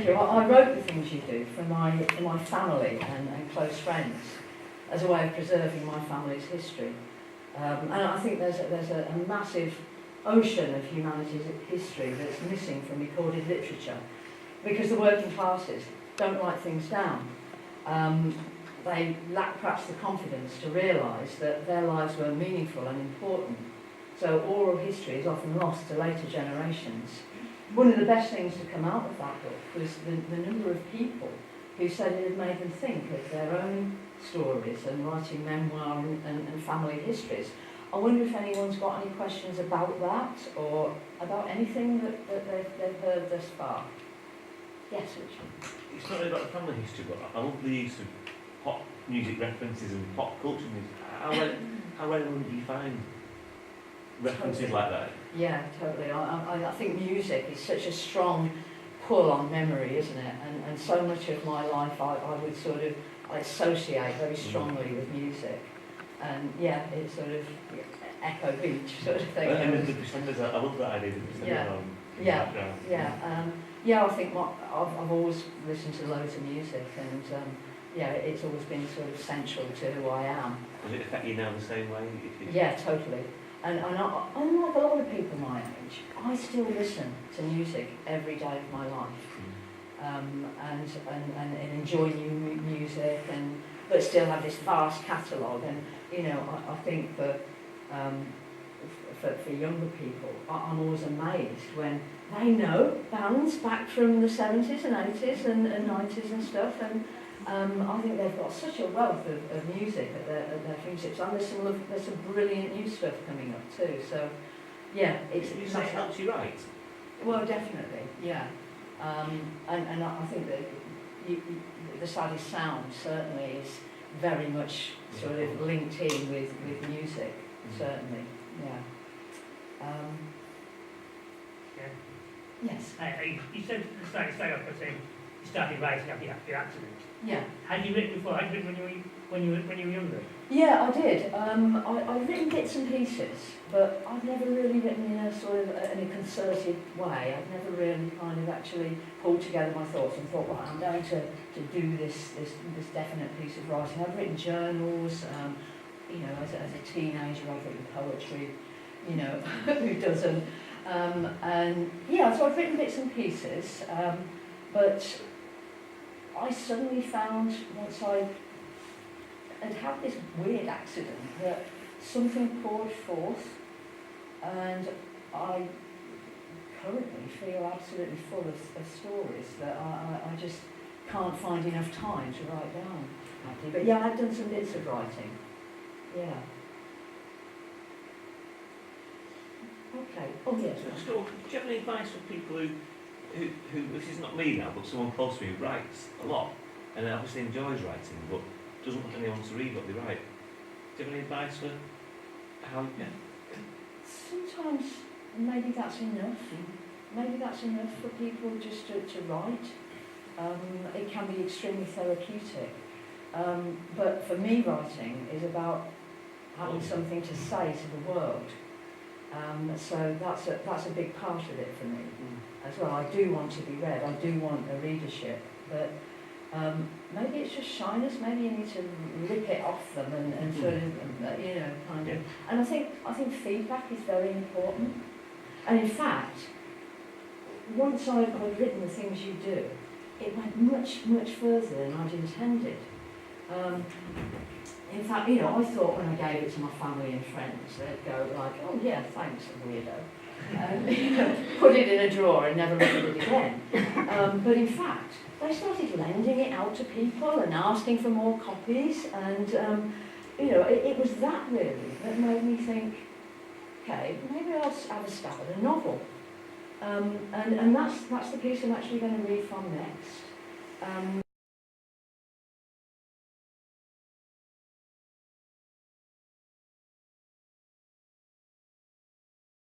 I wrote the things you do for my family and close friends as a way of preserving my family's history. And I think there's a massive ocean of humanity's history that's missing from recorded literature because the working classes don't write things down. They lack perhaps the confidence to realise that their lives were meaningful and important. So oral history is often lost to later generations. One of the best things to come out of that book was the number of people who said it had made them think of their own stories and writing memoir and family histories. I wonder if anyone's got any questions about that or about anything that they've heard thus far. Yes, Richard? It's not really about the family history, but I love the use of pop music references and pop culture music. How relevant do you find references Totally. like that? Yeah, totally. I think music is such a strong pull on memory, isn't it? And so much of my life I would sort of associate very strongly with music. And yeah, it's sort of echo beach sort of thing. And the Pretenders, I love that idea, the Pretenders Yeah, I think I've always listened to loads of music and yeah, it's always been sort of central to who I am. Does it affect you now the same way? Yeah, totally. And unlike a lot of people my age, I still listen to music every day of my life, and enjoy new music, but still have this vast catalogue. And you know, I think for younger people, I'm always amazed when they know bands back from the 70s and 80s and 90s and stuff. And I think they've got such a wealth of music at their fingertips. And there's some brilliant new stuff coming up too. So, yeah, it's... You say it helps you write? Well, definitely, yeah. And I think that the Saddest Sound certainly is very much sort of linked in with music, certainly, yeah. Yes. You said at the start off by saying you started writing after your accident. Yeah. Had you written before? Had you written when you were younger? Yeah, I did. I've written bits and pieces, but I've never really written in a sort of in a concerted way. I've never really kind of actually pulled together my thoughts and thought, well, I'm going to do this definite piece of writing. I've written journals. You know, as a teenager, I've written poetry. You know, who doesn't? And yeah, so I've written bits and pieces, but I suddenly found once I had had this weird accident that something poured forth, and I currently feel absolutely full of stories that I just can't find enough time to write down. But yeah, I've done some bits of writing. Yeah. Okay. Oh yes. So, do you have any advice for people who this is not me now, but someone close to me who writes a lot and obviously enjoys writing, but doesn't want anyone to read what they write? Do you have any advice for how? Yeah. Sometimes maybe that's enough. Maybe that's enough for people just to write. It can be extremely therapeutic. But for me, writing is about having something to say to the world. So that's a big part of it for me as well. I do want to be read. I do want a readership, but maybe it's just shyness. Maybe you need to rip it off them and sort of you know kind of. And I think feedback is very important. And in fact, once I've written the things you do, it went much further than I'd intended. In fact, you know, I thought when I gave it to my family and friends, they'd go like, oh yeah, thanks, weirdo. And you know, put it in a drawer and never read it again. But in fact, they started lending it out to people and asking for more copies. And, you know, it was that really that made me think, okay, maybe I'll have a stab at a novel. And that's the piece I'm actually going to read from next.